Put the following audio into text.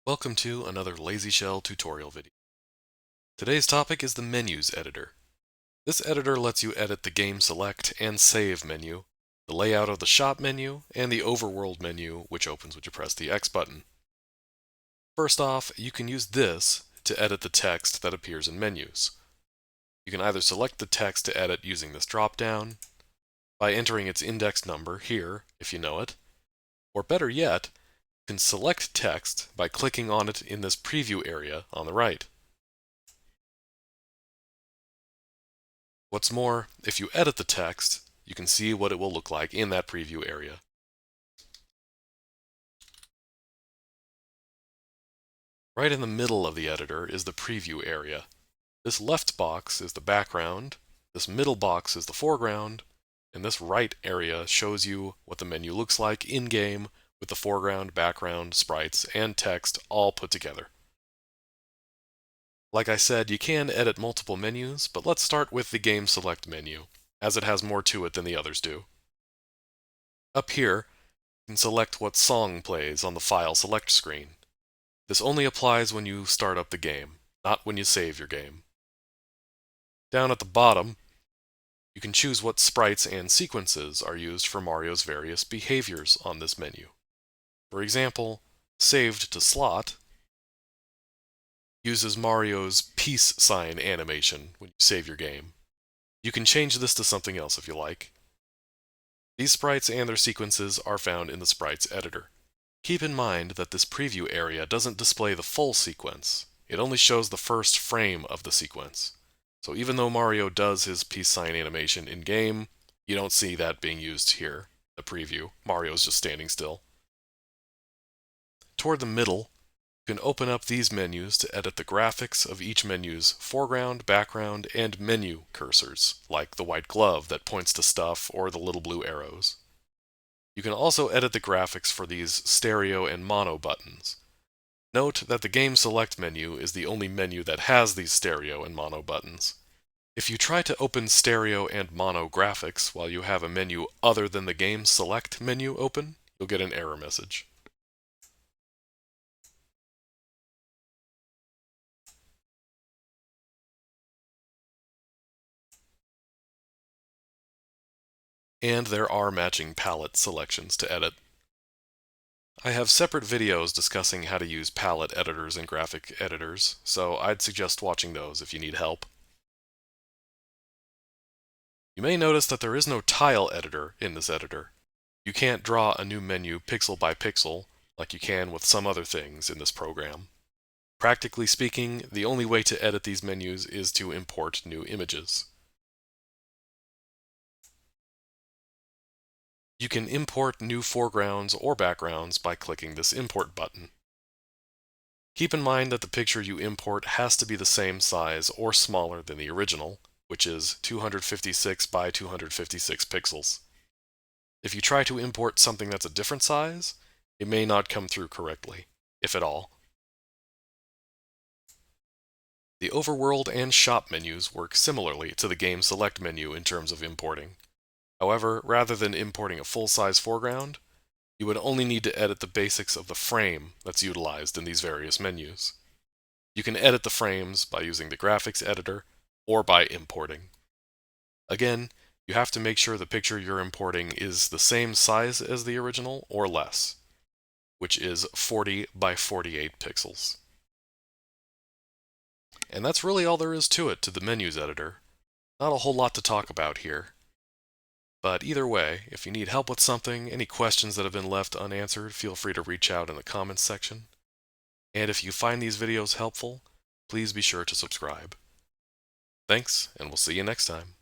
Welcome to another Lazy Shell tutorial video. Today's topic is the Menus editor. This editor lets you edit the Game Select and Save menu, the layout of the Shop menu, and the Overworld menu, which opens when you press the X button. First off, you can use this to edit the text that appears in menus. You can either select the text to edit using this drop-down, by entering its index number here, if you know it, or better yet, you can select text by clicking on it in this preview area on the right. What's more, if you edit the text, you can see what it will look like in that preview area. Right in the middle of the editor is the preview area. This left box is the background, this middle box is the foreground, and this right area shows you what the menu looks like in-game with the foreground, background, sprites, and text all put together. Like I said, you can edit multiple menus, but let's start with the Game Select menu, as it has more to it than the others do. Up here, you can select what song plays on the File Select screen. This only applies when you start up the game, not when you save your game. Down at the bottom, you can choose what sprites and sequences are used for Mario's various behaviors on this menu. For example, Saved to Slot uses Mario's peace sign animation when you save your game. You can change this to something else if you like. These sprites and their sequences are found in the Sprites editor. Keep in mind that this preview area doesn't display the full sequence. It only shows the first frame of the sequence. So even though Mario does his peace sign animation in-game, you don't see that being used here, the preview. Mario's just standing still. Toward the middle, you can open up these menus to edit the graphics of each menu's foreground, background, and menu cursors, like the white glove that points to stuff or the little blue arrows. You can also edit the graphics for these stereo and mono buttons. Note that the Game Select menu is the only menu that has these stereo and mono buttons. If you try to open stereo and mono graphics while you have a menu other than the Game Select menu open, you'll get an error message. And there are matching palette selections to edit. I have separate videos discussing how to use palette editors and graphic editors, so I'd suggest watching those if you need help. You may notice that there is no tile editor in this editor. You can't draw a new menu pixel by pixel like you can with some other things in this program. Practically speaking, the only way to edit these menus is to import new images. You can import new foregrounds or backgrounds by clicking this Import button. Keep in mind that the picture you import has to be the same size or smaller than the original, which is 256 by 256 pixels. If you try to import something that's a different size, it may not come through correctly, if at all. The Overworld and Shop menus work similarly to the Game Select menu in terms of importing. However, rather than importing a full-size foreground, you would only need to edit the basics of the frame that's utilized in these various menus. You can edit the frames by using the graphics editor or by importing. Again, you have to make sure the picture you're importing is the same size as the original or less, which is 40 by 48 pixels. And that's really all there is to it to the menus editor. Not a whole lot to talk about here. But either way, if you need help with something, any questions that have been left unanswered, feel free to reach out in the comments section. And if you find these videos helpful, please be sure to subscribe. Thanks, and we'll see you next time.